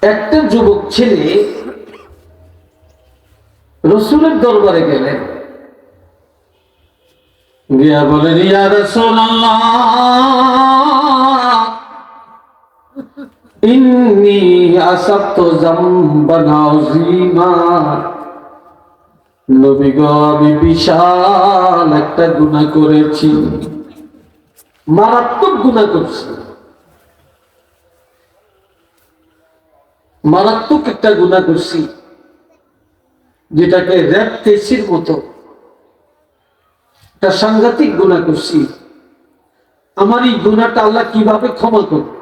একটা যুবক ছেলে রসুলের দরবারে গেলেন, গিয়া বলেন, ইয়া রাসূলুল্লাহ, ইন্নী আসাবতু যামবান আযীমা। নবী গো, আমি বিশাল একটা গুনাহ করেছি, মারাত্মক গুনাহ করছি, মারাত্মক একটা গুনাহ করছি, যেটাকে র‍্যাপ তেসির মতো একটা সাংঘাতিক গুনাহ করছি। আমার এই গুনাহটা আল্লাহ কিভাবে ক্ষমা করবে?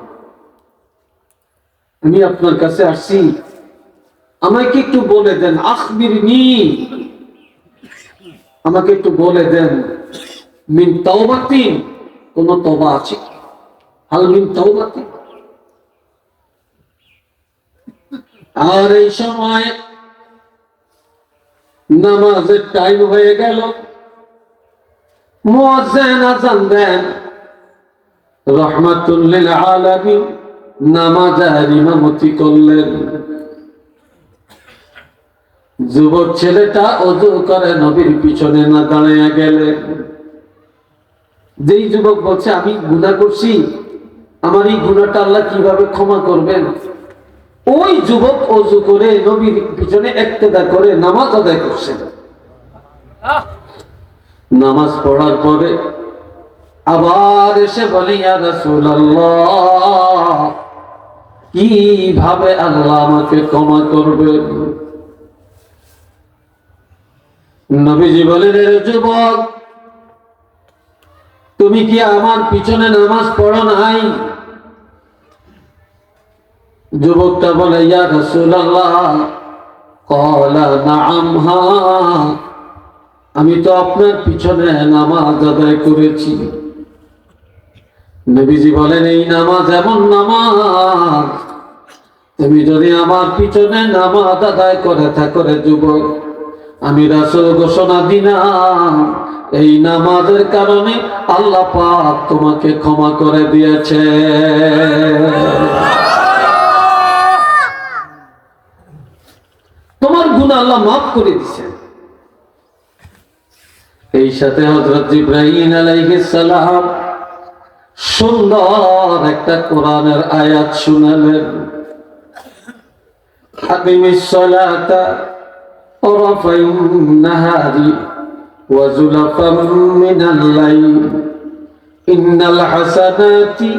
আমি আপনার কাছে আসছি, আমাকে একটু বলে দেন, আখবিরনি, আমাকে একটু বলে দেন, মিন তাওবাতিন, কোন তওবা আছে? হাল মিন তাওবাতিন? আর এই সময় নামাজের টাইম হয়ে গেল, মুয়াজ্জিন আযান দেন, রাহমাতুল লিল আলামিন নামাজের ইমামতি করলেন। যুবক ছেলেটা ওযু করে নবীর পিছনে না দাঁড়িয়ে গেলেন। যেই যুবক বলছে আমি গুনাহ করছি, আমার এই গুনাহটা আল্লাহ কিভাবে ক্ষমা করবেন, ওই যুবক ওযু করে নবীর পিছনে ইক্তেদা করে নামাজ আদায় করছেন। নামাজ পড়ার পরে আবার এসে বলি, ইয়া রাসূলুল্লাহ, কিভাবে আল্লাহ আমাকে ক্ষমা করবেন? নবীজি বলেন, এর যুবক, তুমি কি আমার পিছনে নামাজ পড়ো নাই? যুবকটা বলে, ইয়া রাসূলুল্লাহ, ক্বালা নাআম, হ্যাঁ, আমি তো আপনার পিছনে নামাজ আদায় করেছি। নবীজি বলেন, এই নামাজ এমন নামাজ, তুমি যদি আমার পিছনে নামাজ আদায় করে থাকো রে যুবক, আমি রাসূল ঘোষণা দিলাম, এই নামাজের কারণে আল্লাহ পাক তোমাকে ক্ষমা করে দিয়েছে। তোমার গুনাহ আল্লাহ মাফ করে দিয়েছেন। এই সাথে হযরত জিবরাইল আলাইহিস সালাম সুন্দর একটা কোরআনের আয়াত শুনালেন, আকিমিস সালাতা তারাফাইন নাহারি ওয়া যুলাফাম মিনাল লাইল ইন্নাল হাসানাতি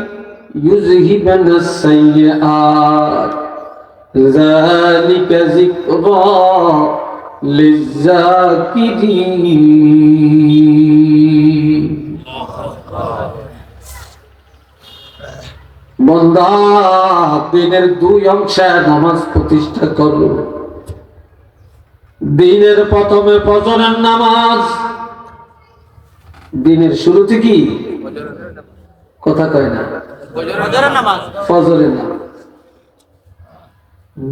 ইউযহিবানাস সাইয়্যাত যালিকা যিকরা লিয-যাকিরিন। বান্দা, দিনের দুই অংশে নামাজ প্রতিষ্ঠা করো। দিনের প্রথমে ফজরের নামাজ, দিনের শুরুতে কি কথা কয় না, ফজরের নামাজ।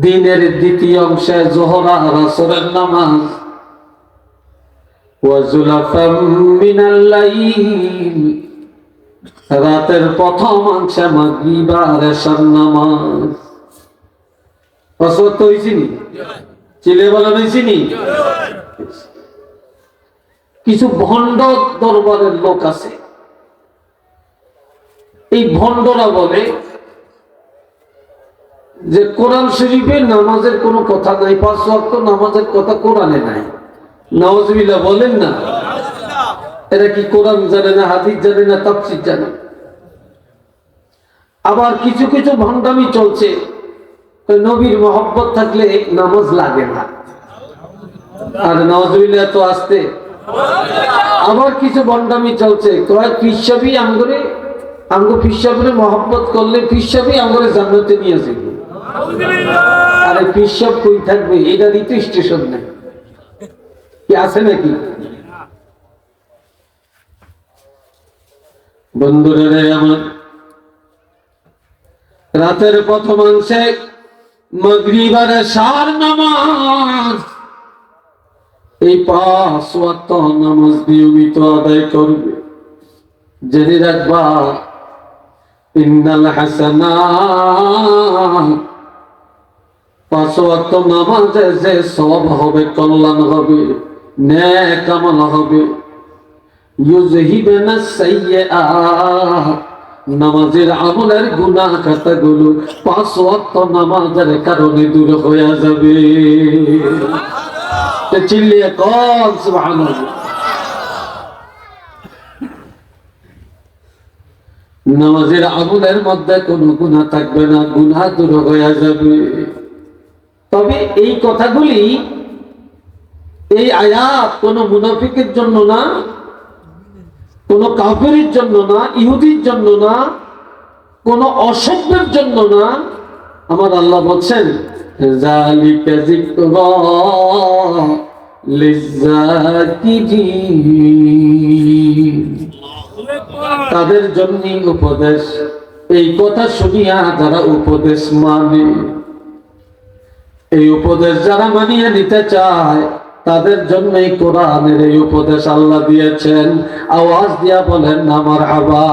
দিনের দ্বিতীয় অংশে যোহর আর আসরের নামাজ, ওয়া যুলাফাম মিনাল লাইল, রাতের প্রথম অংশে মাগরিব আর এশার নামাজ। অসত হইছিনি, চিলে বলা হইছিনি। কিছু ভণ্ড দরবারের লোক আছে, এই ভণ্ডরা বলে যে কোরআন শরীফে নামাজের কোনো কথা নাই, ৫ ওয়াক্ত নামাজের কথা কোরআনে নাই। নাউজুবিল্লাহ বলেন না। এরা কি কোরআন জানে না, হাদিস জানে না, তাফসীর জানে? আবার কিছু কিছু ভণ্ডামি চলছে, নবীর মহব্বত থাকলে নামাজ লাগে না। আর নাউজুবিল্লাহ তো আসতে। আবার কিছু ভণ্ডামি চলছে, কয় পিসাবি আমগরে, আমগো পিসাবরে মহব্বত করলে পিসাবি আমগরে জান্নাতে নিয়ে যাবে। আরে পিসাব কই থাকবে, এটারই তো স্টেশন নাই, কি আছে নাকি? বন্ধুরা আমার, রাতের প্রথমাংশে মাগরিব আর এশার নামাজ, এই ৫ ওয়াক্ত নামাজ নিয়মিত আদায় করবে। জেনে রাখবা, ইন্নাল হাসানাত 5 ওয়াক্ত নামাজে যে সওয়াব হবে, কল্যাণ হবে, নেক আমল হবে। ইউযহিবানা সাইয়্যাত, নামাজের আমলের গুনাহ খাতাগুলো 5 ওয়াক্ত নামাজের কারণে দূর হয়ে যাবে। চিল্লিয়ে কল সুবহানাল্লাহ। নামাজের আমলের মধ্যে কোনো গুনাহ থাকবে না, গুনাহ দূর হয়ে যাবে। তবে এই কথাগুলি, এই আয়াত কোন মুনাফিকের জন্য না, কোন কাফেরের জন্য না, ইহুদির জন্য না, কোন অসভ্যের জন্য না। আমার আল্লাহ বলছেন যালিকা যিকরা লিযাকিরিন, তাদের জন্য উপদেশ। এই কথা শুনিয়া যারা উপদেশ মানে, এই উপদেশ যারা মানিয়ে নিতে চায়, তাদের জন্যই কোরআনের এই উপদেশ আল্লাহ দিয়েছেন। আওয়াজ দিয়া বলেন না মারহাবা।